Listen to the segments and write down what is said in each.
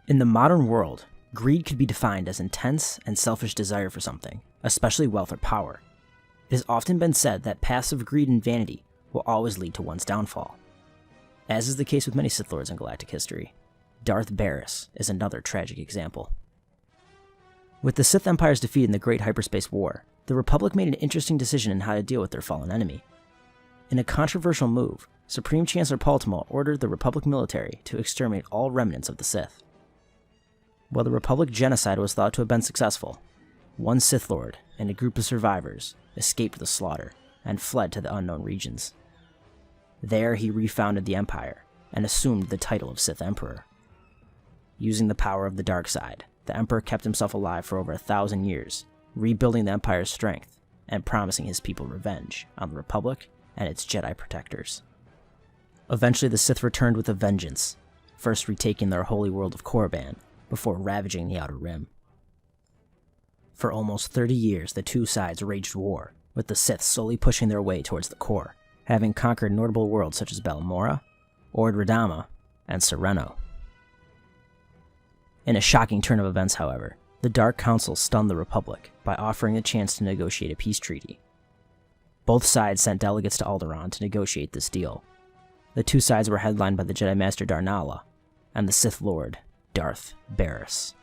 In the modern world, greed could be defined as intense and selfish desire for something, especially wealth or power. It has often been said that paths of greed and vanity will always lead to one's downfall. As is the case with many Sith Lords in galactic history, Darth Baras is another tragic example. With the Sith Empire's defeat in the Great Hyperspace War, the Republic made an interesting decision in how to deal with their fallen enemy. In a controversial move, Supreme Chancellor Paltamo ordered the Republic military to exterminate all remnants of the Sith. While the Republic genocide was thought to have been successful, one Sith Lord and a group of survivors escaped the slaughter and fled to the unknown regions. There he refounded the Empire and assumed the title of Sith Emperor. Using the power of the dark side, the Emperor kept himself alive for over 1,000 years, rebuilding the Empire's strength and promising his people revenge on the Republic and its Jedi protectors. Eventually the Sith returned with a vengeance, first retaking their holy world of Korriban before ravaging the Outer Rim. For almost 30 years the two sides waged war, with the Sith slowly pushing their way towards the core, having conquered notable worlds such as Balmorra, Ord Radama, and Sereno. In a shocking turn of events, however, the Dark Council stunned the Republic by offering a chance to negotiate a peace treaty. Both sides sent delegates to Alderaan to negotiate this deal. The two sides were headlined by the Jedi Master Darnala and the Sith Lord Darth Baras.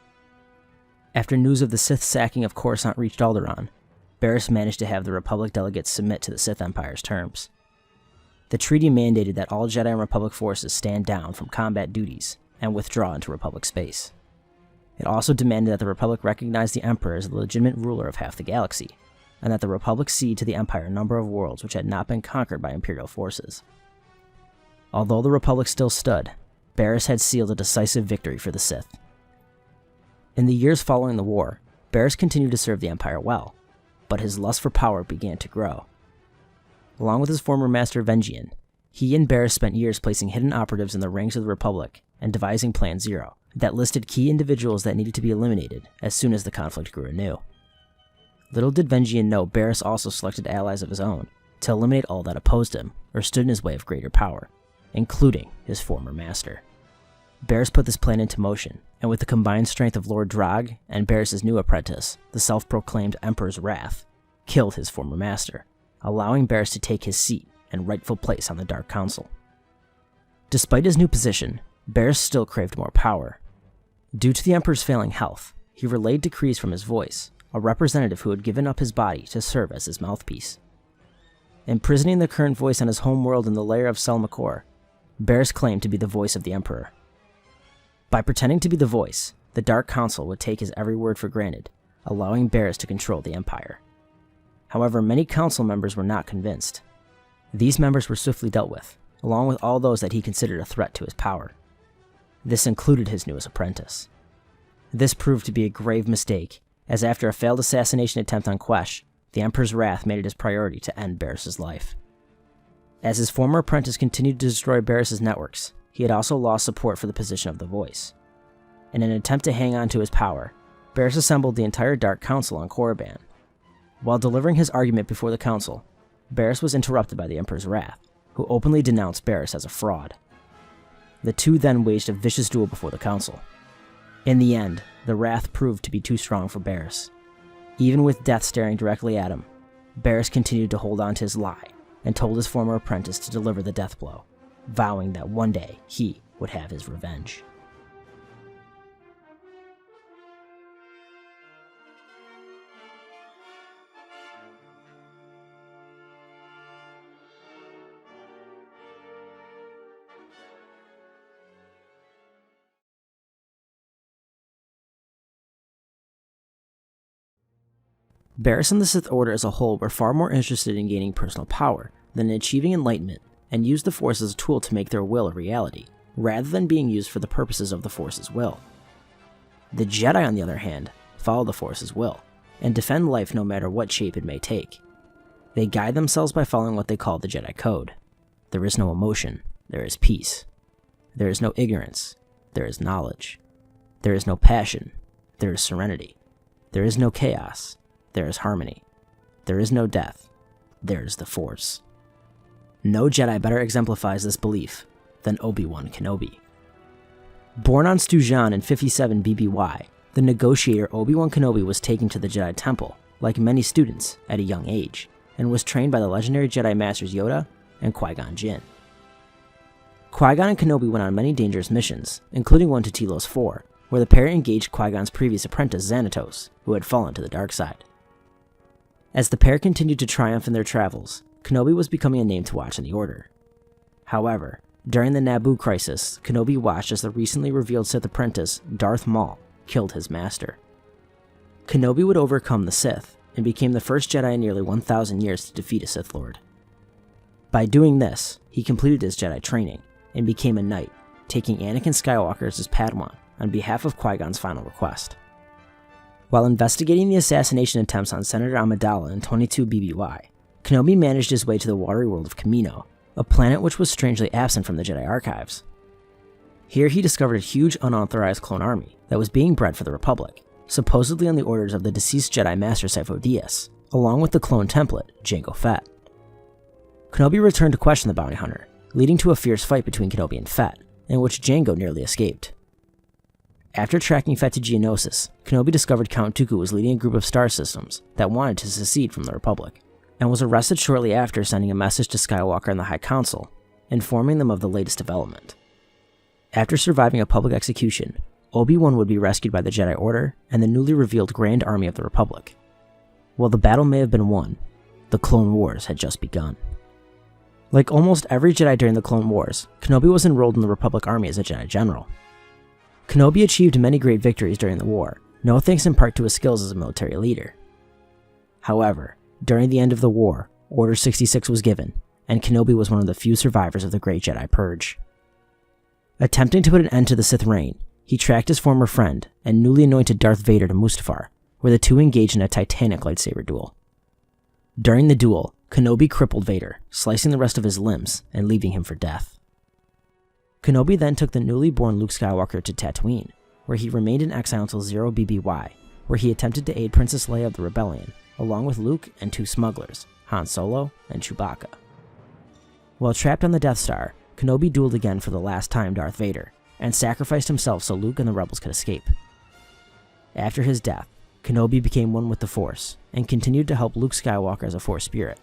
After news of the Sith sacking of Coruscant reached Alderaan, Baras managed to have the Republic delegates submit to the Sith Empire's terms. The treaty mandated that all Jedi and Republic forces stand down from combat duties and withdraw into Republic space. It also demanded that the Republic recognize the Emperor as the legitimate ruler of half the galaxy, and that the Republic cede to the Empire a number of worlds which had not been conquered by Imperial forces. Although the Republic still stood, Baras had sealed a decisive victory for the Sith. In the years following the war, Baras continued to serve the Empire well, but his lust for power began to grow. Along with his former master Vengian, he and Baras spent years placing hidden operatives in the ranks of the Republic and devising Plan Zero that listed key individuals that needed to be eliminated as soon as the conflict grew anew. Little did Vengian know Baras also selected allies of his own to eliminate all that opposed him or stood in his way of greater power, including his former master. Baras put this plan into motion, and with the combined strength of Lord Drog and Baras's new apprentice, the self-proclaimed Emperor's Wrath, killed his former master, allowing Baras to take his seat and rightful place on the Dark Council. Despite his new position, Baras still craved more power. Due to the Emperor's failing health, he relayed decrees from his voice, a representative who had given up his body to serve as his mouthpiece. Imprisoning the current voice on his home world in the lair of Selmakor, Baras claimed to be the voice of the Emperor. By pretending to be the voice, the Dark Council would take his every word for granted, allowing Baras to control the Empire. However, many council members were not convinced. These members were swiftly dealt with, along with all those that he considered a threat to his power. This included his newest apprentice. This proved to be a grave mistake, as after a failed assassination attempt on Quesh, the Emperor's wrath made it his priority to end Baras's life. As his former apprentice continued to destroy Baras's networks, he had also lost support for the position of the voice. In an attempt to hang on to his power, Baras assembled the entire Dark Council on Korriban. While delivering his argument before the council, Baras was interrupted by the Emperor's wrath, who openly denounced Baras as a fraud. The two then waged a vicious duel before the council. In the end, the wrath proved to be too strong for Baras. Even with death staring directly at him, Baras continued to hold on to his lie and told his former apprentice to deliver the death blow, vowing that one day he would have his revenge. Baras and the Sith Order as a whole were far more interested in gaining personal power than in achieving enlightenment, and used the Force as a tool to make their will a reality, rather than being used for the purposes of the Force's will. The Jedi, on the other hand, follow the Force's will, and defend life no matter what shape it may take. They guide themselves by following what they call the Jedi Code. There is no emotion, there is peace. There is no ignorance, there is knowledge. There is no passion, there is serenity. There is no chaos, there is harmony. There is no death, there is the Force. No Jedi better exemplifies this belief than Obi-Wan Kenobi. Born on Stujan in 57 BBY, the negotiator Obi-Wan Kenobi was taken to the Jedi Temple, like many students, at a young age, and was trained by the legendary Jedi Masters Yoda and Qui-Gon Jinn. Qui-Gon and Kenobi went on many dangerous missions, including one to Telos 4, where the pair engaged Qui-Gon's previous apprentice Xanatos, who had fallen to the dark side. As the pair continued to triumph in their travels, Kenobi was becoming a name to watch in the Order. However, during the Naboo crisis, Kenobi watched as the recently revealed Sith apprentice, Darth Maul, killed his master. Kenobi would overcome the Sith, and became the first Jedi in nearly 1,000 years to defeat a Sith Lord. By doing this, he completed his Jedi training, and became a knight, taking Anakin Skywalker as his Padawan on behalf of Qui-Gon's final request. While investigating the assassination attempts on Senator Amidala in 22 BBY, Kenobi managed his way to the watery world of Kamino, a planet which was strangely absent from the Jedi archives. Here he discovered a huge unauthorized clone army that was being bred for the Republic, supposedly on the orders of the deceased Jedi Master Sifo Dyas, along with the clone template, Jango Fett. Kenobi returned to question the bounty hunter, leading to a fierce fight between Kenobi and Fett, in which Jango nearly escaped. After tracking Fett to Geonosis, Kenobi discovered Count Dooku was leading a group of star systems that wanted to secede from the Republic, and was arrested shortly after, sending a message to Skywalker and the High Council, informing them of the latest development. After surviving a public execution, Obi-Wan would be rescued by the Jedi Order and the newly revealed Grand Army of the Republic. While the battle may have been won, the Clone Wars had just begun. Like almost every Jedi during the Clone Wars, Kenobi was enrolled in the Republic Army as a Jedi General. Kenobi achieved many great victories during the war, no thanks in part to his skills as a military leader. However, during the end of the war, Order 66 was given, and Kenobi was one of the few survivors of the Great Jedi Purge. Attempting to put an end to the Sith reign, he tracked his former friend and newly anointed Darth Vader to Mustafar, where the two engaged in a titanic lightsaber duel. During the duel, Kenobi crippled Vader, slicing the rest of his limbs and leaving him for death. Kenobi then took the newly born Luke Skywalker to Tatooine, where he remained in exile until 0 BBY, where he attempted to aid Princess Leia of the Rebellion, along with Luke and two smugglers, Han Solo and Chewbacca. While trapped on the Death Star, Kenobi dueled again for the last time Darth Vader, and sacrificed himself so Luke and the rebels could escape. After his death, Kenobi became one with the Force, and continued to help Luke Skywalker as a Force spirit.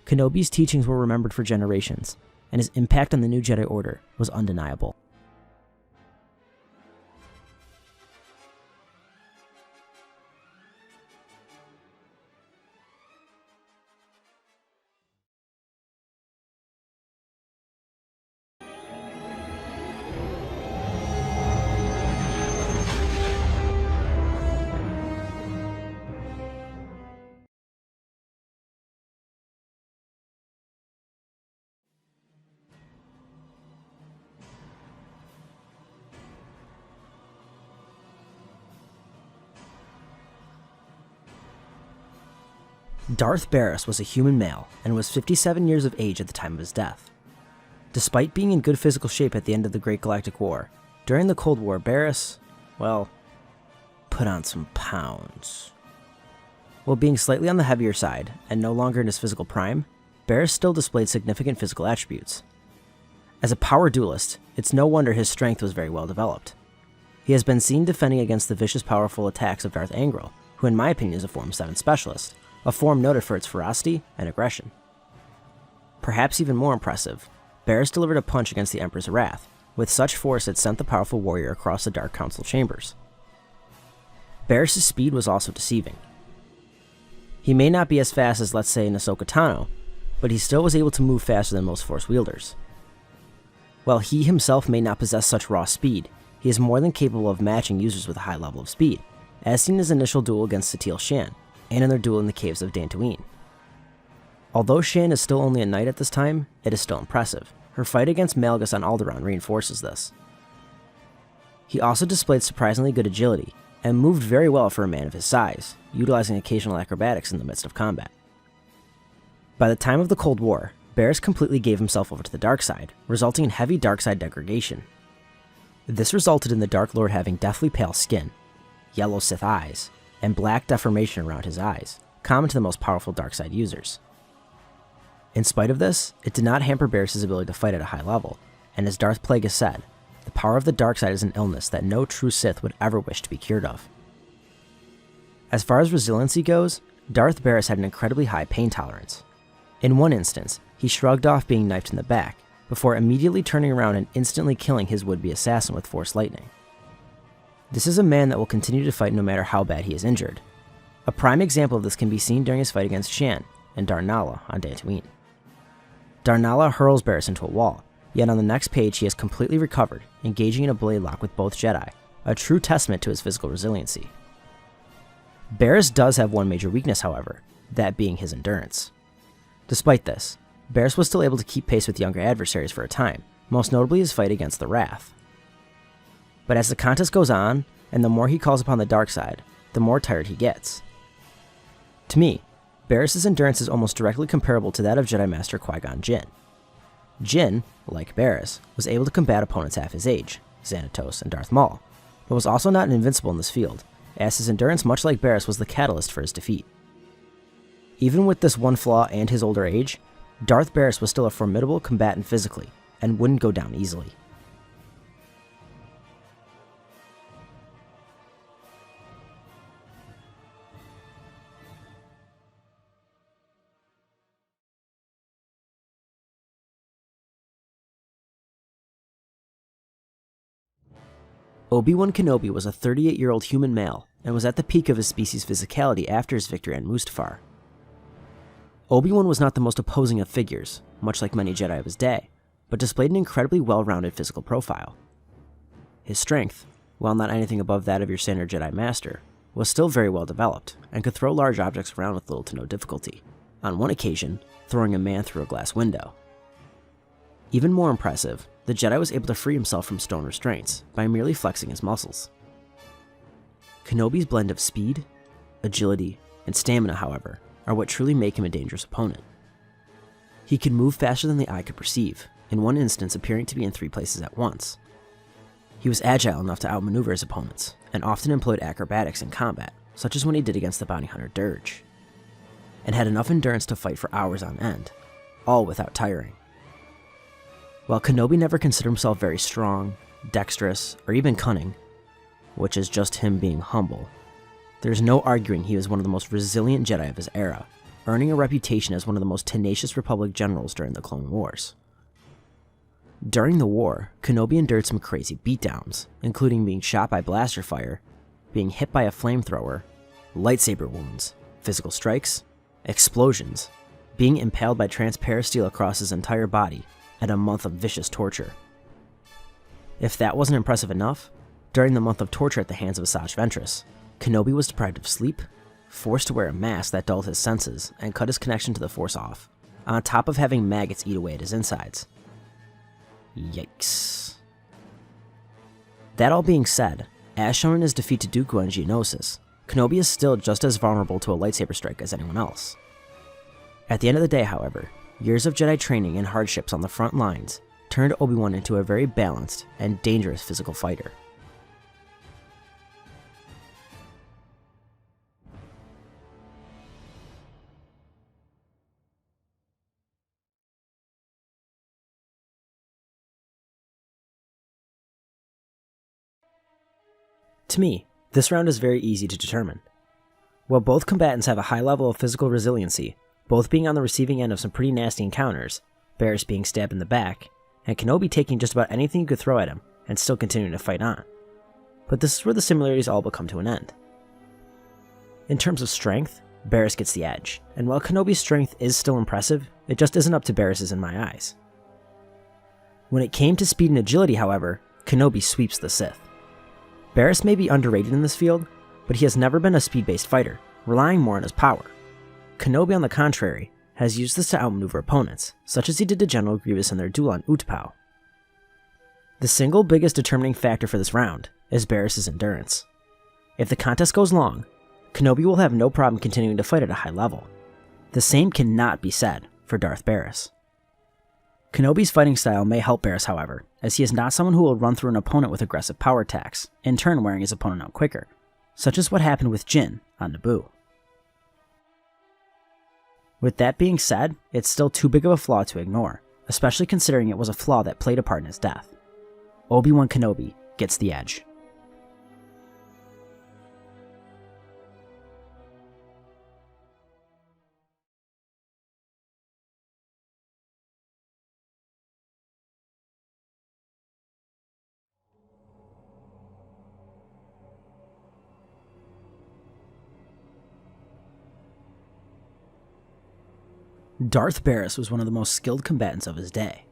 Kenobi's teachings were remembered for generations, and his impact on the new Jedi Order was undeniable. Darth Baras was a human male and was 57 years of age at the time of his death. Despite being in good physical shape at the end of the Great Galactic War, during the Cold War, Baras, well, put on some pounds. While being slightly on the heavier side, and no longer in his physical prime, Baras still displayed significant physical attributes. As a power duelist, it's no wonder his strength was very well developed. He has been seen defending against the vicious, powerful attacks of Darth Angral, who in my opinion is a Form 7 specialist, a form noted for its ferocity and aggression. Perhaps even more impressive, Baras delivered a punch against the Emperor's wrath, with such force it sent the powerful warrior across the Dark Council chambers. Barras' speed was also deceiving. He may not be as fast as, let's say, Ahsoka Tano, but he still was able to move faster than most Force wielders. While he himself may not possess such raw speed, he is more than capable of matching users with a high level of speed, as seen in his initial duel against Satele Shan, and in their duel in the caves of Dantooine. Although Shan is still only a knight at this time, it is still impressive. Her fight against Malgus on Alderaan reinforces this. He also displayed surprisingly good agility, and moved very well for a man of his size, utilizing occasional acrobatics in the midst of combat. By the time of the Cold War, Baras completely gave himself over to the dark side, resulting in heavy dark side degradation. This resulted in the Dark Lord having deathly pale skin, yellow Sith eyes, and black deformation around his eyes, common to the most powerful dark side users. In spite of this, it did not hamper Baras' ability to fight at a high level, and as Darth Plagueis said, The power of the dark side is an illness that no true Sith would ever wish to be cured of. As far as resiliency goes, Darth Baras had an incredibly high pain tolerance. In one instance, he shrugged off being knifed in the back, before immediately turning around and instantly killing his would-be assassin with Force lightning. This is a man that will continue to fight no matter how bad he is injured. A prime example of this can be seen during his fight against Shan and Darth Nala on Dantooine. Darth Nala hurls Baras into a wall, yet on the next page he has completely recovered, engaging in a blade lock with both Jedi, a true testament to his physical resiliency. Baras does have one major weakness, however, that being his endurance. Despite this, Baras was still able to keep pace with younger adversaries for a time, most notably his fight against the Wrath. But as the contest goes on, and the more he calls upon the dark side, the more tired he gets. To me, Baras's endurance is almost directly comparable to that of Jedi Master Qui-Gon Jinn. Jinn, like Baras, was able to combat opponents half his age, Xanatos and Darth Maul, but was also not invincible in this field, as his endurance, much like Baras, was the catalyst for his defeat. Even with this one flaw and his older age, Darth Baras was still a formidable combatant physically, and wouldn't go down easily. Obi-Wan Kenobi was a 38-year-old human male, and was at the peak of his species' physicality after his victory on Mustafar. Obi-Wan was not the most opposing of figures, much like many Jedi of his day, but displayed an incredibly well-rounded physical profile. His strength, while not anything above that of your standard Jedi Master, was still very well developed, and could throw large objects around with little to no difficulty, on one occasion throwing a man through a glass window. Even more impressive, the Jedi was able to free himself from stone restraints by merely flexing his muscles. Kenobi's blend of speed, agility, and stamina, however, are what truly make him a dangerous opponent. He could move faster than the eye could perceive, in one instance appearing to be in 3 places at once. He was agile enough to outmaneuver his opponents, and often employed acrobatics in combat, such as when he did against the bounty hunter Dirge, and had enough endurance to fight for hours on end, all without tiring. While Kenobi never considered himself very strong, dexterous, or even cunning, which is just him being humble, there's no arguing he was one of the most resilient Jedi of his era, earning a reputation as one of the most tenacious Republic generals during the Clone Wars. During the war, Kenobi endured some crazy beatdowns, including being shot by blaster fire, being hit by a flamethrower, lightsaber wounds, physical strikes, explosions, being impaled by transparent steel across his entire body, and a month of vicious torture. If that wasn't impressive enough, during the month of torture at the hands of Asajj Ventress, Kenobi was deprived of sleep, forced to wear a mask that dulled his senses and cut his connection to the Force off, on top of having maggots eat away at his insides. Yikes. That all being said, as shown in his defeat to Dooku on Geonosis, Kenobi is still just as vulnerable to a lightsaber strike as anyone else. At the end of the day, however, years of Jedi training and hardships on the front lines turned Obi-Wan into a very balanced and dangerous physical fighter. To me, this round is very easy to determine. While both combatants have a high level of physical resiliency, both being on the receiving end of some pretty nasty encounters, Baras being stabbed in the back, and Kenobi taking just about anything you could throw at him and still continuing to fight on. But this is where the similarities all but come to an end. In terms of strength, Baras gets the edge, and while Kenobi's strength is still impressive, it just isn't up to Baras's in my eyes. When it came to speed and agility, however, Kenobi sweeps the Sith. Baras may be underrated in this field, but he has never been a speed-based fighter, relying more on his power. Kenobi, on the contrary, has used this to outmaneuver opponents, such as he did to General Grievous in their duel on Utapau. The single biggest determining factor for this round is Baras's endurance. If the contest goes long, Kenobi will have no problem continuing to fight at a high level. The same cannot be said for Darth Baras. Kenobi's fighting style may help Baras, however, as he is not someone who will run through an opponent with aggressive power attacks, in turn wearing his opponent out quicker, such as what happened with Jinn on Naboo. With that being said, it's still too big of a flaw to ignore, especially considering it was a flaw that played a part in his death. Obi-Wan Kenobi gets the edge. Darth Baras was one of the most skilled combatants of his day.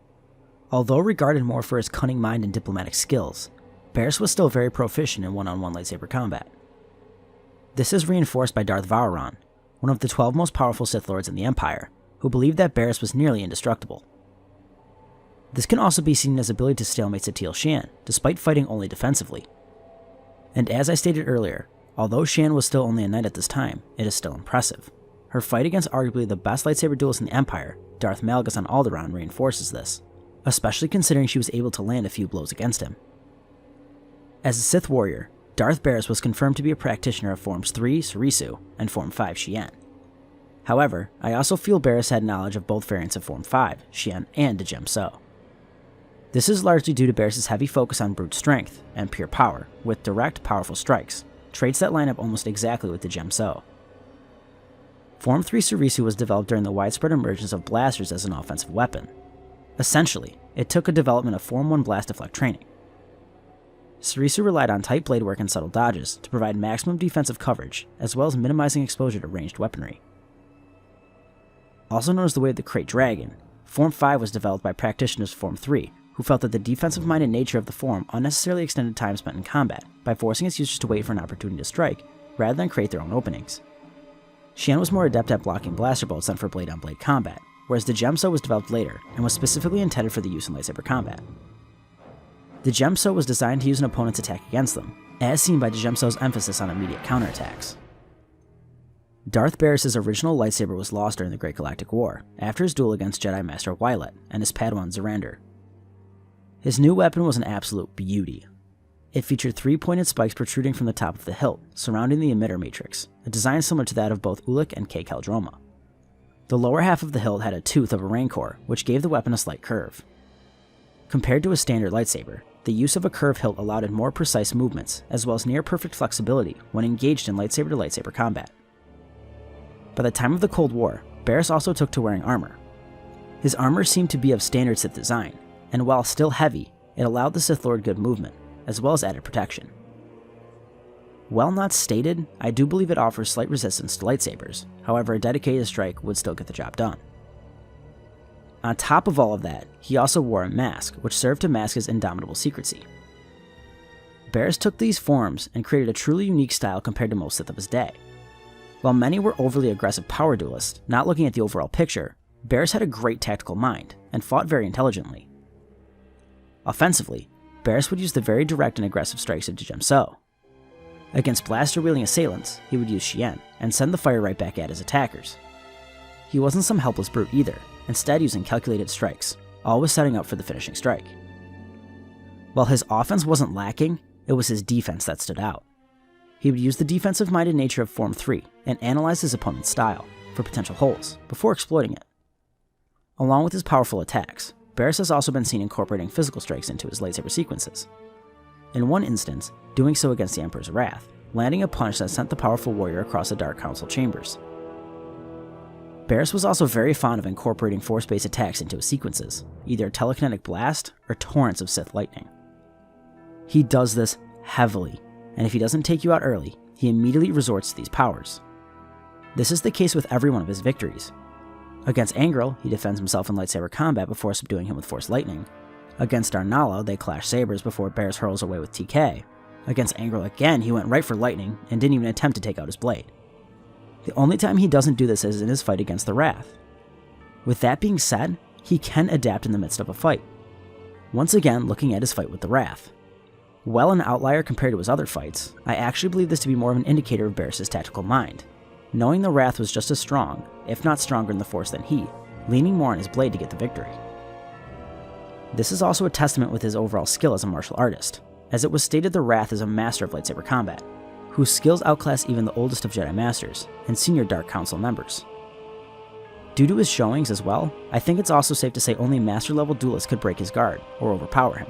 Although regarded more for his cunning mind and diplomatic skills, Baras was still very proficient in one-on-one lightsaber combat. This is reinforced by Darth Varan, one of the 12 most powerful Sith Lords in the Empire, who believed that Baras was nearly indestructible. This can also be seen in his ability to stalemate Satele Shan, despite fighting only defensively. And as I stated earlier, although Shan was still only a knight at this time, it is still impressive. Her fight against arguably the best lightsaber duelist in the Empire, Darth Malgus on Alderaan, reinforces this, especially considering she was able to land a few blows against him. As a Sith warrior, Darth Baras was confirmed to be a practitioner of Forms 3, Surisu, and Form 5, Xian. However, I also feel Baras had knowledge of both variants of Form 5, Xian, and Djem So. This is largely due to Baras' heavy focus on brute strength and pure power, with direct, powerful strikes, traits that line up almost exactly with Djem So. Form 3 Surisu was developed during the widespread emergence of blasters as an offensive weapon. Essentially, it took a development of Form 1 blast deflect training. Surisu relied on tight blade work and subtle dodges to provide maximum defensive coverage, as well as minimizing exposure to ranged weaponry. Also known as the Way of the Krayt Dragon, Form 5 was developed by practitioners of Form 3, who felt that the defensive-minded nature of the form unnecessarily extended time spent in combat by forcing its users to wait for an opportunity to strike, rather than create their own openings. Xian was more adept at blocking blaster bolts than for blade-on-blade combat, whereas Djem So was developed later and was specifically intended for the use in lightsaber combat. Djem So was designed to use an opponent's attack against them, as seen by Djem So's emphasis on immediate counterattacks. Darth Baras' original lightsaber was lost during the Great Galactic War, after his duel against Jedi Master Wylet and his Padawan Zorander. His new weapon was an absolute beauty. It featured 3 pointed spikes protruding from the top of the hilt, surrounding the emitter matrix, a design similar to that of both Ulic and Kay Kaldroma. The lower half of the hilt had a tooth of a rancor, which gave the weapon a slight curve. Compared to a standard lightsaber, the use of a curved hilt allowed in more precise movements, as well as near-perfect flexibility when engaged in lightsaber-to-lightsaber combat. By the time of the Cold War, Baras also took to wearing armor. His armor seemed to be of standard Sith design, and while still heavy, it allowed the Sith Lord good movement, as well as added protection. While not stated, I do believe it offers slight resistance to lightsabers, however a dedicated strike would still get the job done. On top of all of that, he also wore a mask, which served to mask his indomitable secrecy. Baras took these forms and created a truly unique style compared to most Sith of his day. While many were overly aggressive power duelists, not looking at the overall picture, Baras had a great tactical mind, and fought very intelligently. Offensively, Baras would use the very direct and aggressive strikes of Djem So. Against blaster-wielding assailants, he would use Xian, and send the fire right back at his attackers. He wasn't some helpless brute either, instead using calculated strikes, always setting up for the finishing strike. While his offense wasn't lacking, it was his defense that stood out. He would use the defensive-minded nature of Form 3 and analyze his opponent's style for potential holes before exploiting it. Along with his powerful attacks, Baras has also been seen incorporating physical strikes into his lightsaber sequences. In one instance, doing so against the Emperor's Wrath, landing a punch that sent the powerful warrior across the Dark Council chambers. Baras was also very fond of incorporating force-based attacks into his sequences, either telekinetic blast or torrents of Sith lightning. He does this heavily, and if he doesn't take you out early, he immediately resorts to these powers. This is the case with every one of his victories. Against Angrel, he defends himself in lightsaber combat before subduing him with Force Lightning. Against Darnala, they clash sabers before Baras hurls away with TK. Against Angrel again, he went right for Lightning and didn't even attempt to take out his blade. The only time he doesn't do this is in his fight against the Wrath. With that being said, he can adapt in the midst of a fight. Once again, looking at his fight with the Wrath. While an outlier compared to his other fights, I actually believe this to be more of an indicator of Baras' tactical mind, knowing the Wrath was just as strong, if not stronger in the Force than he, leaning more on his blade to get the victory. This is also a testament with his overall skill as a martial artist, as it was stated the Wrath is a master of lightsaber combat, whose skills outclass even the oldest of Jedi Masters and senior Dark Council members. Due to his showings as well, I think it's also safe to say only master-level duelists could break his guard or overpower him.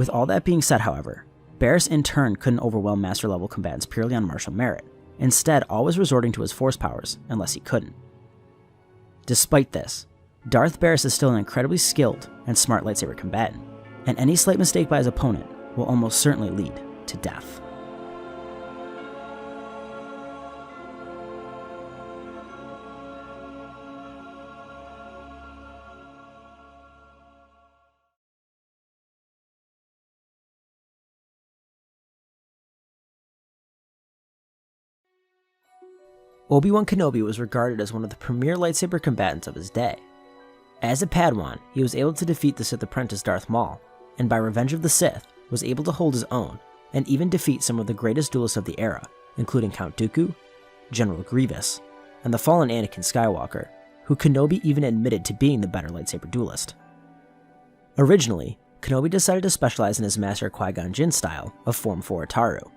With all that being said, however, Baras in turn couldn't overwhelm master-level combatants purely on martial merit, instead always resorting to his force powers unless he couldn't. Despite this, Darth Baras is still an incredibly skilled and smart lightsaber combatant, and any slight mistake by his opponent will almost certainly lead to death. Obi-Wan Kenobi was regarded as one of the premier lightsaber combatants of his day. As a Padawan, he was able to defeat the Sith apprentice Darth Maul, and by Revenge of the Sith, was able to hold his own, and even defeat some of the greatest duelists of the era, including Count Dooku, General Grievous, and the fallen Anakin Skywalker, who Kenobi even admitted to being the better lightsaber duelist. Originally, Kenobi decided to specialize in his master Qui-Gon Jinn's style of Form 4 Ataru.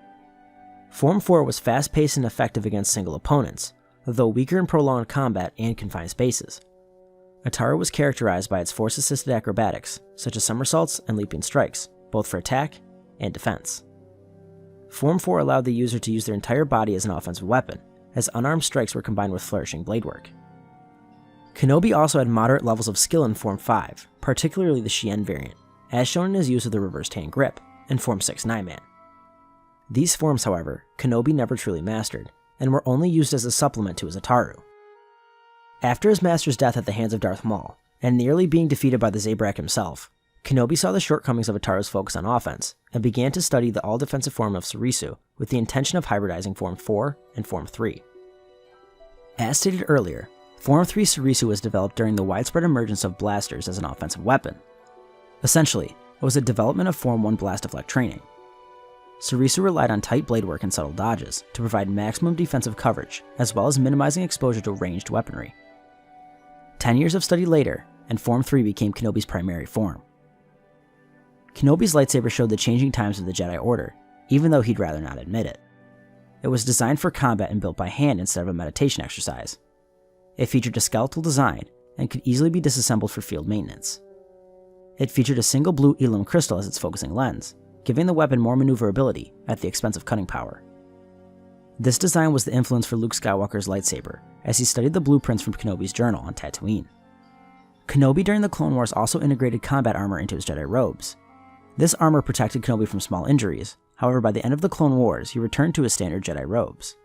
Form 4 was fast-paced and effective against single opponents, though weaker in prolonged combat and confined spaces. Ataru was characterized by its force-assisted acrobatics, such as somersaults and leaping strikes, both for attack and defense. Form 4 allowed the user to use their entire body as an offensive weapon, as unarmed strikes were combined with flourishing blade work. Kenobi also had moderate levels of skill in Form 5, particularly the Xian variant, as shown in his use of the reversed hand grip, in Form 6 Nine-Man. These forms, however, Kenobi never truly mastered, and were only used as a supplement to his Ataru. After his master's death at the hands of Darth Maul, and nearly being defeated by the Zabrak himself, Kenobi saw the shortcomings of Ataru's focus on offense, and began to study the all-defensive form of Surisu with the intention of hybridizing Form 4 and Form 3. As stated earlier, Form 3 Surisu was developed during the widespread emergence of blasters as an offensive weapon. Essentially, it was a development of Form 1 blast-deflect training. Surisu relied on tight blade work and subtle dodges to provide maximum defensive coverage, as well as minimizing exposure to ranged weaponry. 10 years of study later, and Form 3 became Kenobi's primary form. Kenobi's lightsaber showed the changing times of the Jedi Order, even though he'd rather not admit it. It was designed for combat and built by hand instead of a meditation exercise. It featured a skeletal design and could easily be disassembled for field maintenance. It featured a single blue Elam crystal as its focusing lens, giving the weapon more maneuverability at the expense of cutting power. This design was the influence for Luke Skywalker's lightsaber, as he studied the blueprints from Kenobi's journal on Tatooine. Kenobi during the Clone Wars also integrated combat armor into his Jedi robes. This armor protected Kenobi from small injuries, however by the end of the Clone Wars he returned to his standard Jedi robes.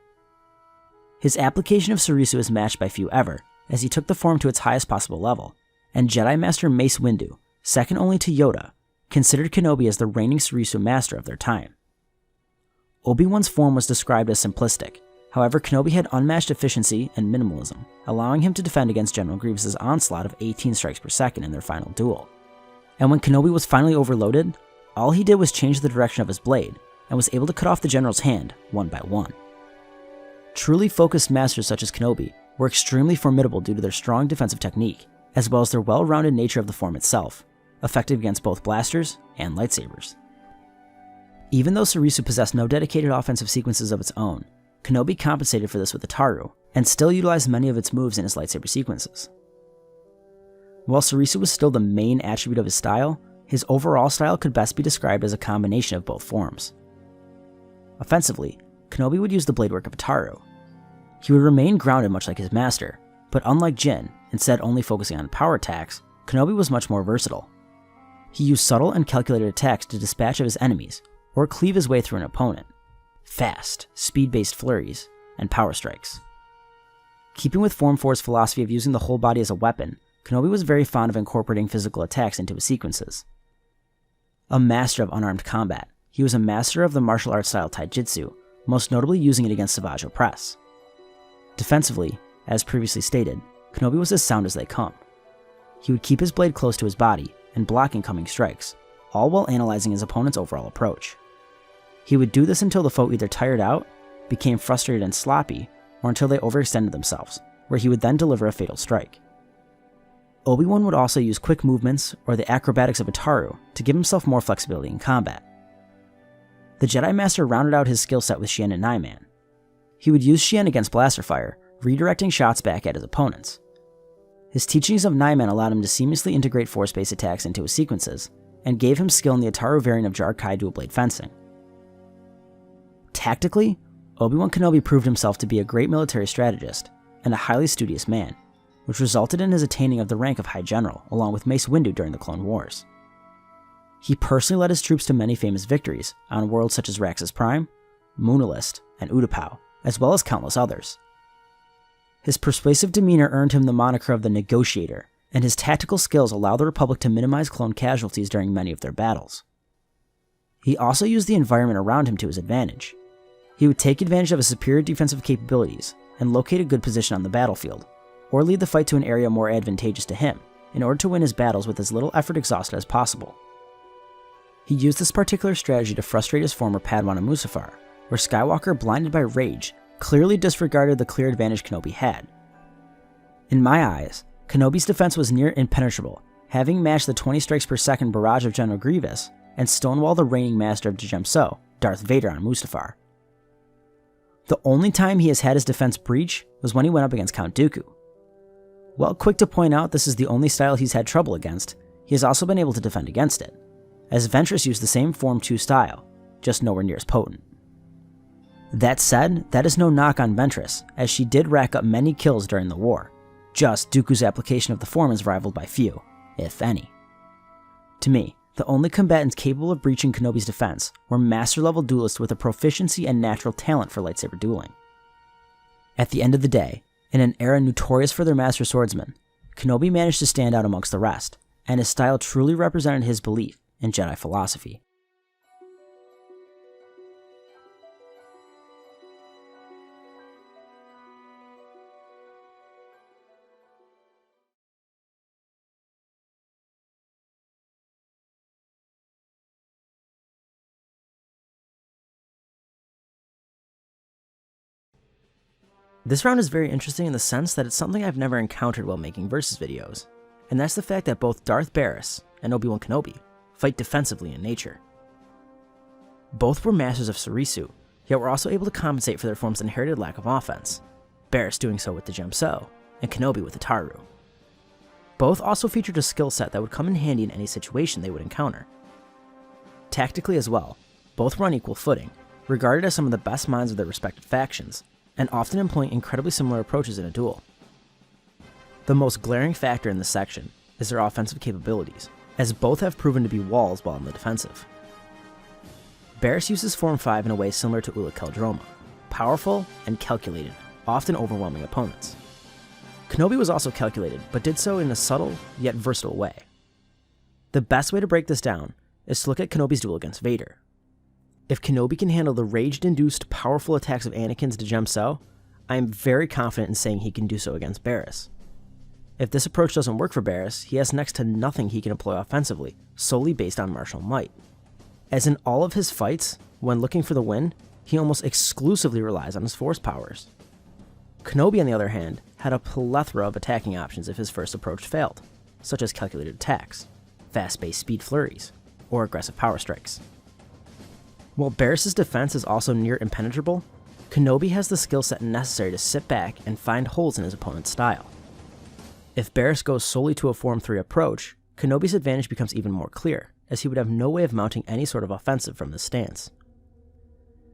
His application of Surisu is matched by few ever, as he took the form to its highest possible level, and Jedi Master Mace Windu, second only to Yoda, considered Kenobi as the reigning Surisu master of their time. Obi-Wan's form was described as simplistic, however Kenobi had unmatched efficiency and minimalism, allowing him to defend against General Grievous's onslaught of 18 strikes per second in their final duel. And when Kenobi was finally overloaded, all he did was change the direction of his blade, and was able to cut off the general's hand one by one. Truly focused masters such as Kenobi were extremely formidable due to their strong defensive technique, as well as their well-rounded nature of the form itself, effective against both blasters and lightsabers. Even though Surisu possessed no dedicated offensive sequences of its own, Kenobi compensated for this with Ataru, and still utilized many of its moves in his lightsaber sequences. While Surisu was still the main attribute of his style, his overall style could best be described as a combination of both forms. Offensively, Kenobi would use the blade work of Ataru. He would remain grounded much like his master, but unlike Jin, instead only focusing on power attacks, Kenobi was much more versatile. He used subtle and calculated attacks to dispatch of his enemies, or cleave his way through an opponent. Fast, speed-based flurries, and power strikes. Keeping with Form 4's philosophy of using the whole body as a weapon, Kenobi was very fond of incorporating physical attacks into his sequences. A master of unarmed combat, he was a master of the martial arts style Taijutsu, most notably using it against Savage Opress. Defensively, as previously stated, Kenobi was as sound as they come. He would keep his blade close to his body and block incoming strikes, all while analyzing his opponent's overall approach. He would do this until the foe either tired out, became frustrated and sloppy, or until they overextended themselves, where he would then deliver a fatal strike. Obi-Wan would also use quick movements or the acrobatics of Ataru to give himself more flexibility in combat. The Jedi Master rounded out his skill set with Xian and Nine-Man. He would use Xian against blaster fire, redirecting shots back at his opponents. His teachings of Nine-Man allowed him to seamlessly integrate force-based attacks into his sequences, and gave him skill in the Ataru variant of Jar-Kai dual-blade fencing. Tactically, Obi-Wan Kenobi proved himself to be a great military strategist and a highly studious man, which resulted in his attaining of the rank of High General along with Mace Windu during the Clone Wars. He personally led his troops to many famous victories on worlds such as Raxus Prime, Moonalist, and Utapau, as well as countless others. His persuasive demeanor earned him the moniker of the Negotiator, and his tactical skills allowed the Republic to minimize clone casualties during many of their battles. He also used the environment around him to his advantage. He would take advantage of his superior defensive capabilities and locate a good position on the battlefield, or lead the fight to an area more advantageous to him, in order to win his battles with as little effort exhausted as possible. He used this particular strategy to frustrate his former Padawan in Mustafar, where Skywalker, blinded by rage, clearly disregarded the clear advantage Kenobi had. In my eyes, Kenobi's defense was near impenetrable, having matched the 20 strikes per second barrage of General Grievous and stonewall the reigning master of Djemso, Darth Vader, on Mustafar. The only time he has had his defense breach was when he went up against Count Dooku. While quick to point out this is the only style he's had trouble against, he has also been able to defend against it, as Ventress used the same Form 2 style, just nowhere near as potent. That said, that is no knock on Ventress, as she did rack up many kills during the war, just Dooku's application of the form is rivaled by few, if any. To me, the only combatants capable of breaching Kenobi's defense were master-level duelists with a proficiency and natural talent for lightsaber dueling. At the end of the day, in an era notorious for their master swordsmen, Kenobi managed to stand out amongst the rest, and his style truly represented his belief in Jedi philosophy. This round is very interesting in the sense that it's something I've never encountered while making versus videos, and that's the fact that both Darth Baras and Obi-Wan Kenobi fight defensively in nature. Both were masters of Surisu, yet were also able to compensate for their form's inherited lack of offense, Baras doing so with the Djemso, and Kenobi with the Taru. Both also featured a skill set that would come in handy in any situation they would encounter. Tactically as well, both were on equal footing, regarded as some of the best minds of their respective factions, and often employing incredibly similar approaches in a duel. The most glaring factor in this section is their offensive capabilities, as both have proven to be walls while on the defensive. Baras uses Form 5 in a way similar to Ula Keldroma, powerful and calculated, often overwhelming opponents. Kenobi was also calculated, but did so in a subtle yet versatile way. The best way to break this down is to look at Kenobi's duel against Vader. If Kenobi can handle the rage-induced powerful attacks of Anakin's Djemso, I am very confident in saying he can do so against Baras. If this approach doesn't work for Baras, he has next to nothing he can employ offensively, solely based on martial might. As in all of his fights, when looking for the win, he almost exclusively relies on his force powers. Kenobi, on the other hand, had a plethora of attacking options if his first approach failed, such as calculated attacks, fast-paced speed flurries, or aggressive power strikes. While Baras's defense is also near impenetrable, Kenobi has the skill set necessary to sit back and find holes in his opponent's style. If Baras goes solely to a Form 3 approach, Kenobi's advantage becomes even more clear, as he would have no way of mounting any sort of offensive from this stance.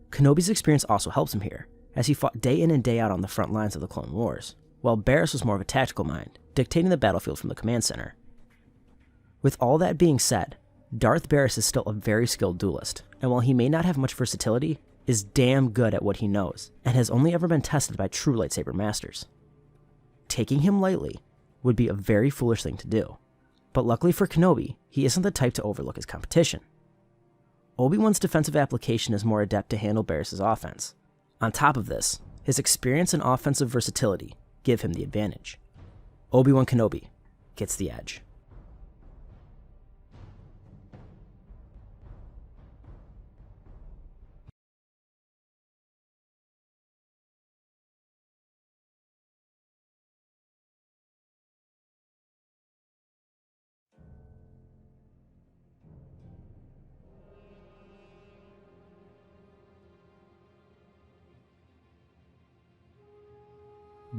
Kenobi's experience also helps him here, as he fought day in and day out on the front lines of the Clone Wars, while Baras was more of a tactical mind, dictating the battlefield from the command center. With all that being said, Darth Baras is still a very skilled duelist, and while he may not have much versatility, is damn good at what he knows, and has only ever been tested by true lightsaber masters. Taking him lightly would be a very foolish thing to do, but luckily for Kenobi, he isn't the type to overlook his competition. Obi-Wan's defensive application is more adept to handle Baras's offense. On top of this, his experience and offensive versatility give him the advantage. Obi-Wan Kenobi gets the edge.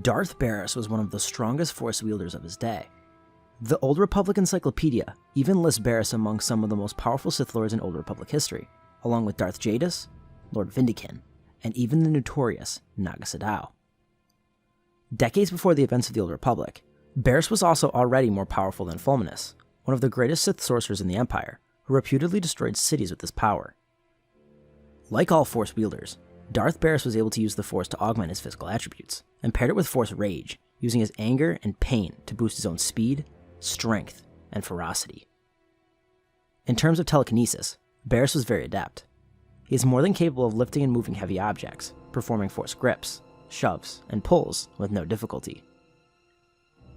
Darth Baras was one of the strongest Force wielders of his day. The Old Republic Encyclopedia even lists Baras among some of the most powerful Sith Lords in Old Republic history, along with Darth Jadis, Lord Vindican, and even the notorious Naga Sadow. Decades before the events of the Old Republic, Baras was also already more powerful than Fulminus, one of the greatest Sith sorcerers in the Empire, who reputedly destroyed cities with his power. Like all Force wielders, Darth Baras was able to use the Force to augment his physical attributes, and paired it with Force Rage, using his anger and pain to boost his own speed, strength, and ferocity. In terms of telekinesis, Baras was very adept. He is more than capable of lifting and moving heavy objects, performing force grips, shoves, and pulls with no difficulty.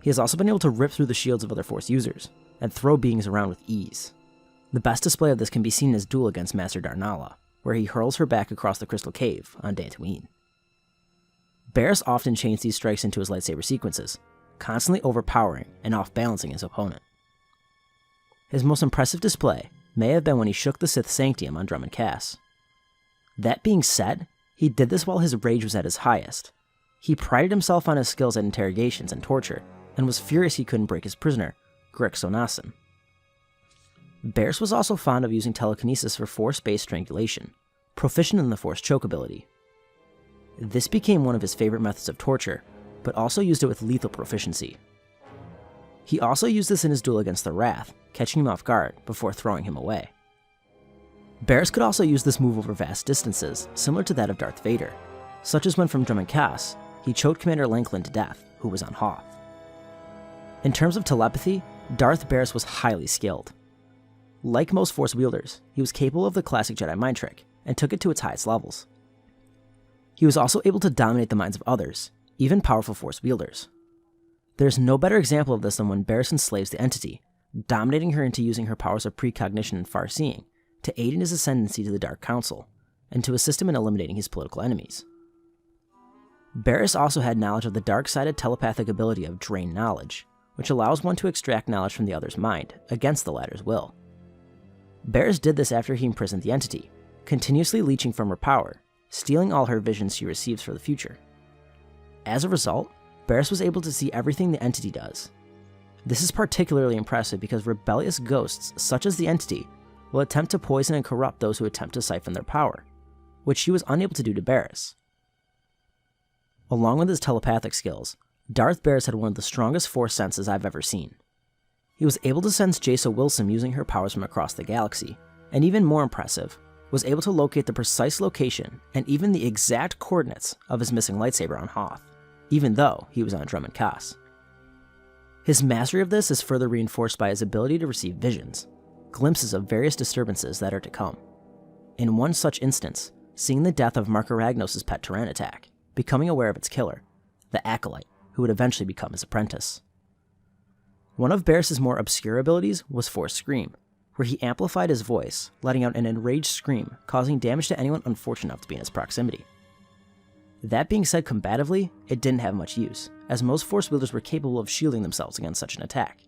He has also been able to rip through the shields of other Force users, and throw beings around with ease. The best display of this can be seen in his duel against Master Darnala, where he hurls her back across the Crystal Cave on Dantooine. Baras often chains these strikes into his lightsaber sequences, constantly overpowering and off-balancing his opponent. His most impressive display may have been when he shook the Sith Sanctium on Drummond Cass. That being said, he did this while his rage was at his highest. He prided himself on his skills at interrogations and torture, and was furious he couldn't break his prisoner, Grix Onasin. Baras was also fond of using telekinesis for Force-based strangulation, proficient in the Force choke ability. This became one of his favorite methods of torture, but also used it with lethal proficiency. He also used this in his duel against the Wrath, catching him off guard before throwing him away. Baras could also use this move over vast distances, similar to that of Darth Vader, such as when from Drummond Cass, he choked Commander Lanklin to death, who was on Hoth. In terms of telepathy, Darth Baras was highly skilled. Like most Force wielders, he was capable of the classic Jedi mind trick, and took it to its highest levels. He was also able to dominate the minds of others, even powerful Force wielders. There is no better example of this than when Baras enslaves the Entity, dominating her into using her powers of precognition and far-seeing to aid in his ascendancy to the Dark Council, and to assist him in eliminating his political enemies. Baras also had knowledge of the dark-sided telepathic ability of Drain Knowledge, which allows one to extract knowledge from the other's mind, against the latter's will. Baras did this after he imprisoned the Entity, continuously leeching from her power, stealing all her visions she receives for the future. As a result, Baras was able to see everything the Entity does. This is particularly impressive because rebellious ghosts, such as the Entity, will attempt to poison and corrupt those who attempt to siphon their power, which she was unable to do to Baras. Along with his telepathic skills, Darth Baras had one of the strongest Force senses I've ever seen. He was able to sense Jaisa Wilson using her powers from across the galaxy, and even more impressive, was able to locate the precise location and even the exact coordinates of his missing lightsaber on Hoth, even though he was on Drummond Cass. His mastery of this is further reinforced by his ability to receive visions, glimpses of various disturbances that are to come. In one such instance, seeing the death of Marka Ragnos' pet Tyranitak, becoming aware of its killer, the Acolyte, who would eventually become his apprentice. One of Baras's more obscure abilities was Force Scream, where he amplified his voice, letting out an enraged scream, causing damage to anyone unfortunate enough to be in his proximity. That being said combatively, it didn't have much use, as most Force wielders were capable of shielding themselves against such an attack.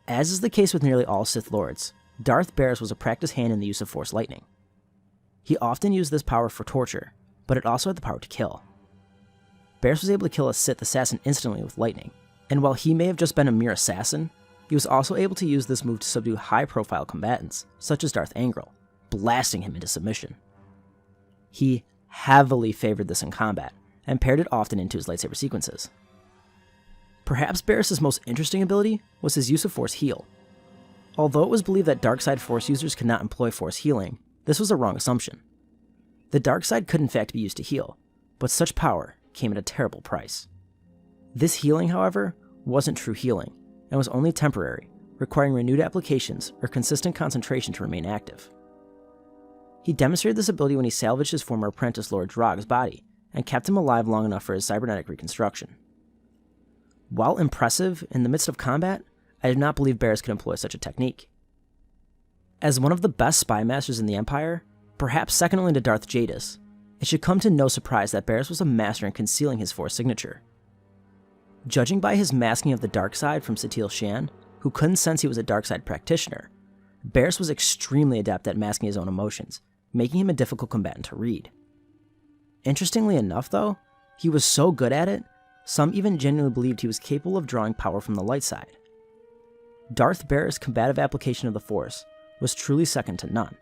As is the case with nearly all Sith Lords, Darth Baras was a practiced hand in the use of Force Lightning. He often used this power for torture, but it also had the power to kill. Baras was able to kill a Sith assassin instantly with lightning, and while he may have just been a mere assassin, he was also able to use this move to subdue high-profile combatants, such as Darth Angral, blasting him into submission. He heavily favored this in combat, and paired it often into his lightsaber sequences. Perhaps Baras's most interesting ability was his use of Force Heal. Although it was believed that dark side Force users could not employ Force Healing, this was a wrong assumption. The dark side could in fact be used to heal, but such power came at a terrible price. This healing, however, wasn't true healing, and was only temporary, requiring renewed applications or consistent concentration to remain active. He demonstrated this ability when he salvaged his former apprentice Lord Drog's body, and kept him alive long enough for his cybernetic reconstruction. While impressive in the midst of combat, I did not believe Baras could employ such a technique. As one of the best spy masters in the Empire, perhaps second only to Darth Jadis, it should come to no surprise that Baras was a master in concealing his Force signature. Judging by his masking of the dark side from Satil Shan, who couldn't sense he was a dark side practitioner, Baras was extremely adept at masking his own emotions, making him a difficult combatant to read. Interestingly enough though, he was so good at it, some even genuinely believed he was capable of drawing power from the light side, Darth Baras' combative application of the Force was truly second to none.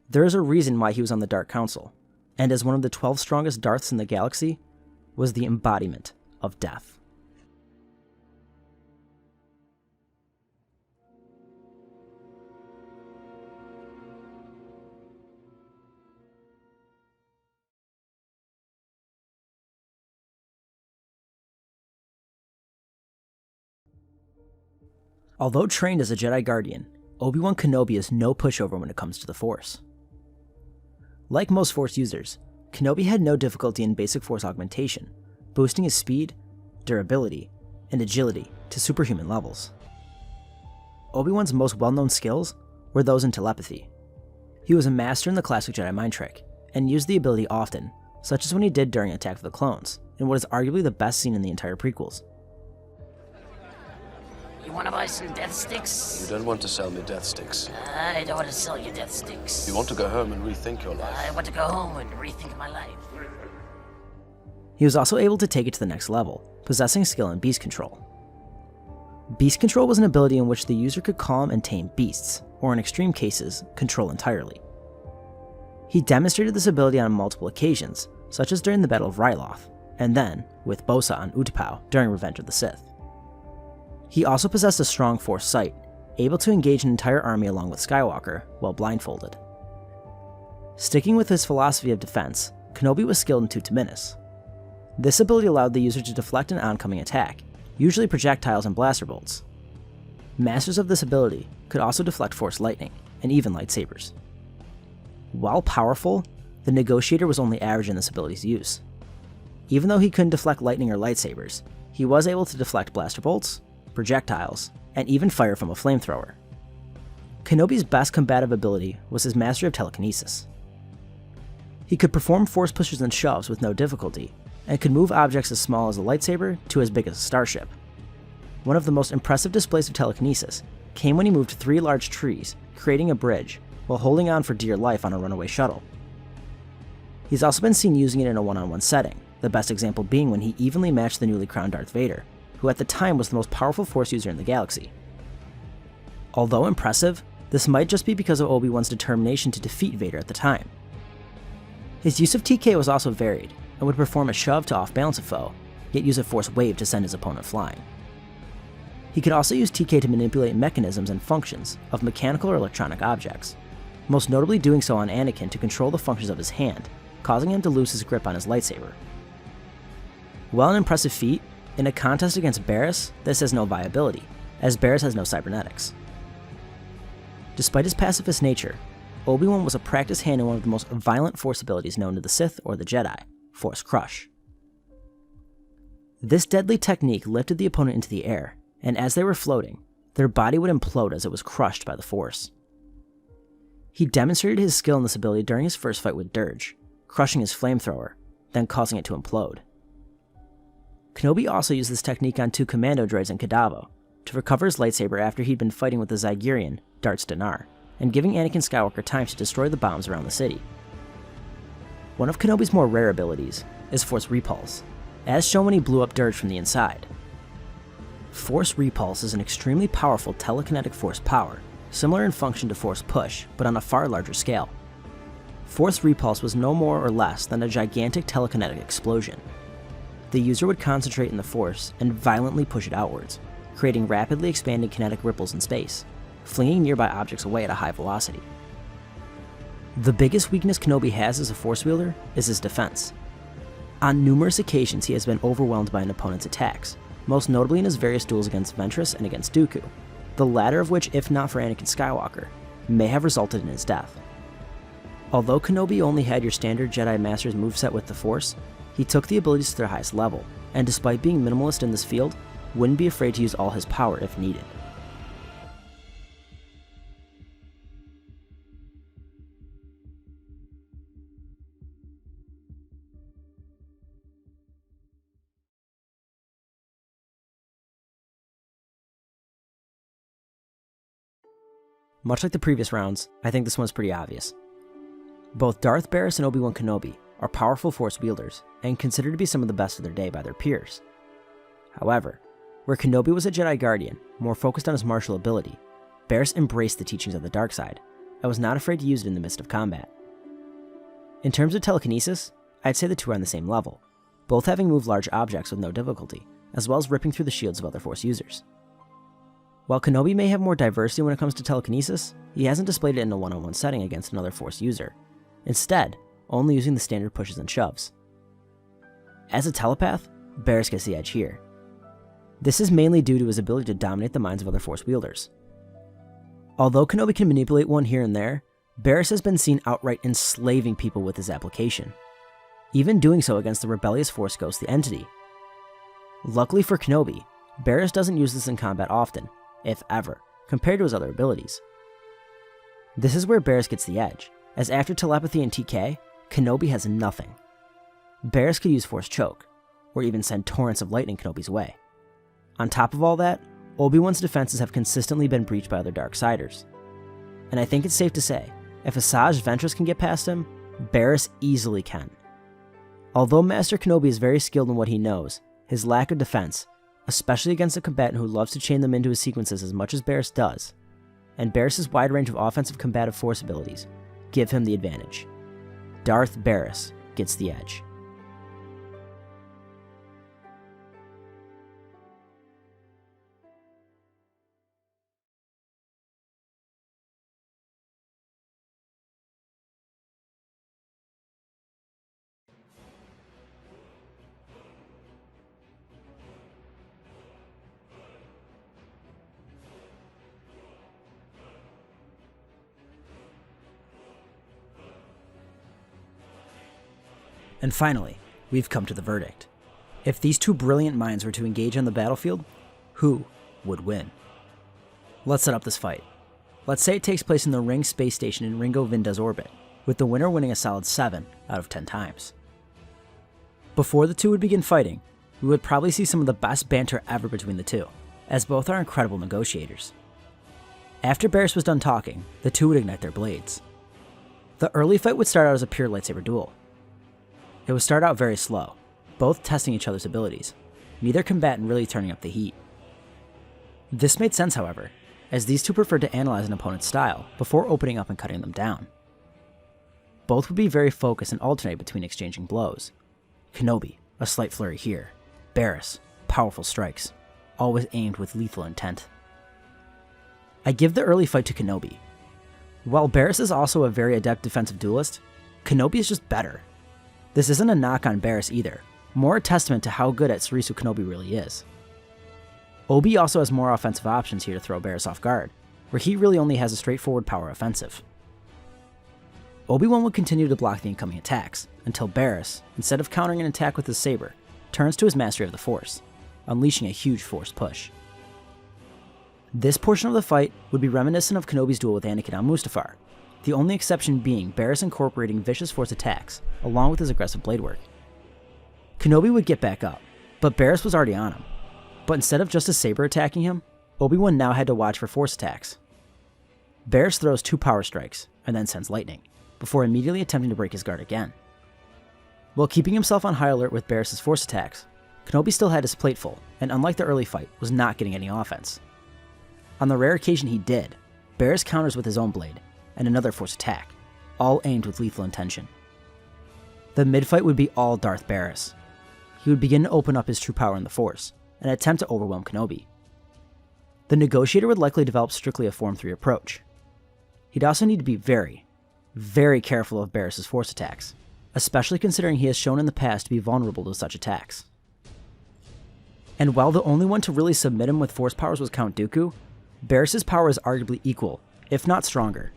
There is a reason why he was on the Dark Council, and as one of the 12 strongest Darths in the galaxy, was the embodiment of death. Although trained as a Jedi Guardian, Obi-Wan Kenobi is no pushover when it comes to the Force. Like most Force users, Kenobi had no difficulty in basic Force augmentation, boosting his speed, durability, and agility to superhuman levels. Obi-Wan's most well-known skills were those in telepathy. He was a master in the classic Jedi mind trick, and used the ability often, such as when he did during Attack of the Clones, in what is arguably the best scene in the entire prequels. You want to buy some death sticks? You don't want to sell me death sticks. I don't want to sell you death sticks. You want to go home and rethink your life. I want to go home and rethink my life. He was also able to take it to the next level, possessing skill in beast control. Beast control was an ability in which the user could calm and tame beasts, or in extreme cases, control entirely. He demonstrated this ability on multiple occasions, such as during the Battle of Ryloth, and then, with Bosa on Utapau during Revenge of the Sith. He also possessed a strong Force sight, able to engage an entire army along with Skywalker while blindfolded. Sticking with his philosophy of defense, Kenobi was skilled in Tute Minis. This ability allowed the user to deflect an oncoming attack, usually projectiles and blaster bolts. Masters of this ability could also deflect Force lightning, and even lightsabers. While powerful, the Negotiator was only average in this ability's use. Even though he couldn't deflect lightning or lightsabers, he was able to deflect blaster bolts, projectiles, and even fire from a flamethrower. Kenobi's best combative ability was his mastery of telekinesis. He could perform Force pushes and shoves with no difficulty, and could move objects as small as a lightsaber to as big as a starship. One of the most impressive displays of telekinesis came when he moved 3 large trees, creating a bridge, while holding on for dear life on a runaway shuttle. He's also been seen using it in a one-on-one setting, the best example being when he evenly matched the newly crowned Darth Vader, who at the time was the most powerful Force user in the galaxy. Although impressive, this might just be because of Obi-Wan's determination to defeat Vader at the time. His use of TK was also varied, and would perform a shove to off-balance a foe, yet use a Force wave to send his opponent flying. He could also use TK to manipulate mechanisms and functions of mechanical or electronic objects, most notably doing so on Anakin to control the functions of his hand, causing him to lose his grip on his lightsaber. While an impressive feat, in a contest against Baras, this has no viability, as Baras has no cybernetics. Despite his pacifist nature, Obi-Wan was a practiced hand in one of the most violent Force abilities known to the Sith or the Jedi, Force Crush. This deadly technique lifted the opponent into the air, and as they were floating, their body would implode as it was crushed by the Force. He demonstrated his skill in this ability during his first fight with Dirge, crushing his flamethrower, then causing it to implode. Kenobi also used this technique on 2 commando droids in Kadavo, to recover his lightsaber after he'd been fighting with the Zygerian, Darts Dinar, and giving Anakin Skywalker time to destroy the bombs around the city. One of Kenobi's more rare abilities is Force Repulse, as shown when he blew up Dirge from the inside. Force Repulse is an extremely powerful telekinetic Force power, similar in function to Force Push, but on a far larger scale. Force Repulse was no more or less than a gigantic telekinetic explosion. The user would concentrate in the Force and violently push it outwards, creating rapidly expanding kinetic ripples in space, flinging nearby objects away at a high velocity. The biggest weakness Kenobi has as a Force wielder is his defense. On numerous occasions he has been overwhelmed by an opponent's attacks, most notably in his various duels against Ventress and against Dooku, the latter of which, if not for Anakin Skywalker, may have resulted in his death. Although Kenobi only had your standard Jedi Master's moveset with the Force, he took the abilities to their highest level, and despite being minimalist in this field, wouldn't be afraid to use all his power if needed. Much like the previous rounds, I think this one's pretty obvious. Both Darth Baras and Obi-Wan Kenobi are powerful Force wielders, and considered to be some of the best of their day by their peers. However, Where Kenobi was a Jedi Guardian, more focused on his martial ability, Baras embraced the teachings of the dark side and was not afraid to use it in the midst of combat. In terms of telekinesis, I'd say the two are on the same level, both having moved large objects with no difficulty, as well as ripping through the shields of other Force users. While Kenobi may have more diversity when it comes to telekinesis, he hasn't displayed it in a one-on-one setting against another Force user, instead only using the standard pushes and shoves. As a telepath, Baras gets the edge here. This is mainly due to his ability to dominate the minds of other Force wielders. Although Kenobi can manipulate one here and there, Baras has been seen outright enslaving people with his application, even doing so against the rebellious Force Ghost, the Entity. Luckily for Kenobi, Baras doesn't use this in combat often, if ever, compared to his other abilities. This is where Baras gets the edge, as after telepathy and TK, Kenobi has nothing. Baras could use Force Choke, or even send torrents of lightning Kenobi's way. On top of all that, Obi-Wan's defenses have consistently been breached by other Darksiders. And I think it's safe to say, if Asajj Ventress can get past him, Baras easily can. Although Master Kenobi is very skilled in what he knows, his lack of defense, especially against a combatant who loves to chain them into his sequences as much as Baras does, and Barras' wide range of offensive combative Force abilities, give him the advantage. Darth Baras gets the edge. And finally, we've come to the verdict. If these two brilliant minds were to engage on the battlefield, who would win? Let's set up this fight. Let's say it takes place in the Ring space station in Ringo Vinda's orbit, with the winner winning a solid 7 out of 10 times. Before the two would begin fighting, we would probably see some of the best banter ever between the two, as both are incredible negotiators. After Baras was done talking, the two would ignite their blades. The early fight would start out as a pure lightsaber duel. It would start out very slow, both testing each other's abilities, neither combatant really turning up the heat. This made sense, however, as these two preferred to analyze an opponent's style before opening up and cutting them down. Both would be very focused and alternate between exchanging blows. Kenobi, a slight flurry here. Baras, powerful strikes, always aimed with lethal intent. I give the early fight to Kenobi. While Baras is also a very adept defensive duelist, Kenobi is just better. This isn't a knock on Baras either, more a testament to how good at Surisu Kenobi really is. Obi also has more offensive options here to throw Baras off guard, where he really only has a straightforward power offensive. Obi-Wan would continue to block the incoming attacks, until Baras, instead of countering an attack with his saber, turns to his mastery of the Force, unleashing a huge Force push. This portion of the fight would be reminiscent of Kenobi's duel with Anakin on Mustafar, the only exception being Baras incorporating vicious Force attacks, along with his aggressive blade work. Kenobi would get back up, but Baras was already on him. But instead of just a saber attacking him, Obi-Wan now had to watch for Force attacks. Baras throws 2 power strikes, and then sends lightning, before immediately attempting to break his guard again. While keeping himself on high alert with Barras' Force attacks, Kenobi still had his plate full, and unlike the early fight, was not getting any offense. On the rare occasion he did, Baras counters with his own blade, and another Force attack, all aimed with lethal intention. The mid-fight would be all Darth Baras. He would begin to open up his true power in the Force, and attempt to overwhelm Kenobi. The negotiator would likely develop strictly a Form 3 approach. He'd also need to be very, very careful of Barras' Force attacks, especially considering he has shown in the past to be vulnerable to such attacks. And while the only one to really submit him with Force powers was Count Dooku, Barras' power is arguably equal, if not stronger.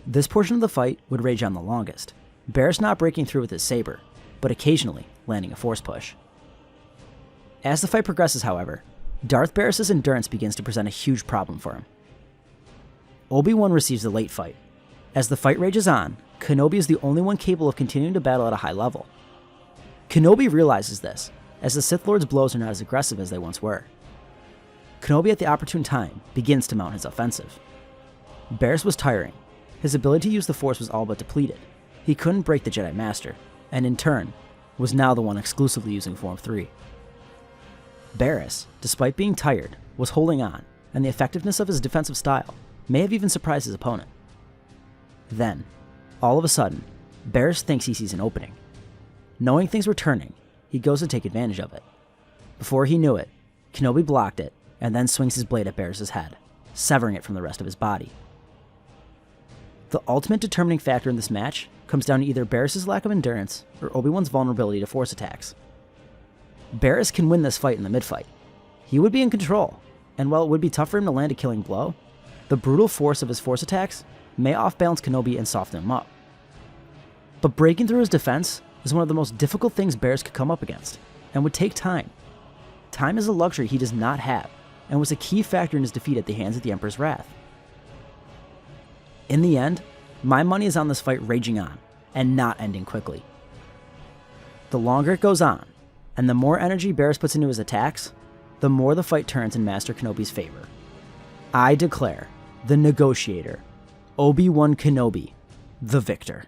This portion of the fight would rage on the longest, Baras not breaking through with his saber, but occasionally landing a Force push. As the fight progresses, however, Darth Baras' endurance begins to present a huge problem for him. Obi-Wan receives the late fight. As the fight rages on, Kenobi is the only one capable of continuing to battle at a high level. Kenobi realizes this, as the Sith Lord's blows are not as aggressive as they once were. Kenobi at the opportune time begins to mount his offensive. Baras was tiring. His ability to use the Force was all but depleted. He couldn't break the Jedi Master, and in turn, was now the one exclusively using Form 3. Baras, despite being tired, was holding on, and the effectiveness of his defensive style may have even surprised his opponent. Then, all of a sudden, Baras thinks he sees an opening. Knowing things were turning, he goes to take advantage of it. Before he knew it, Kenobi blocked it and then swings his blade at Barras' head, severing it from the rest of his body. The ultimate determining factor in this match comes down to either Barras' lack of endurance or Obi-Wan's vulnerability to force attacks. Baras can win this fight in the mid-fight. He would be in control, and while it would be tough for him to land a killing blow, the brutal force of his force attacks may off-balance Kenobi and soften him up. But breaking through his defense is one of the most difficult things Baras could come up against, and would take time. Time is a luxury he does not have, and was a key factor in his defeat at the hands of the Emperor's Wrath. In the end, my money is on this fight raging on, and not ending quickly. The longer it goes on, and the more energy Baras puts into his attacks, the more the fight turns in Master Kenobi's favor. I declare the Negotiator, Obi-Wan Kenobi, the victor.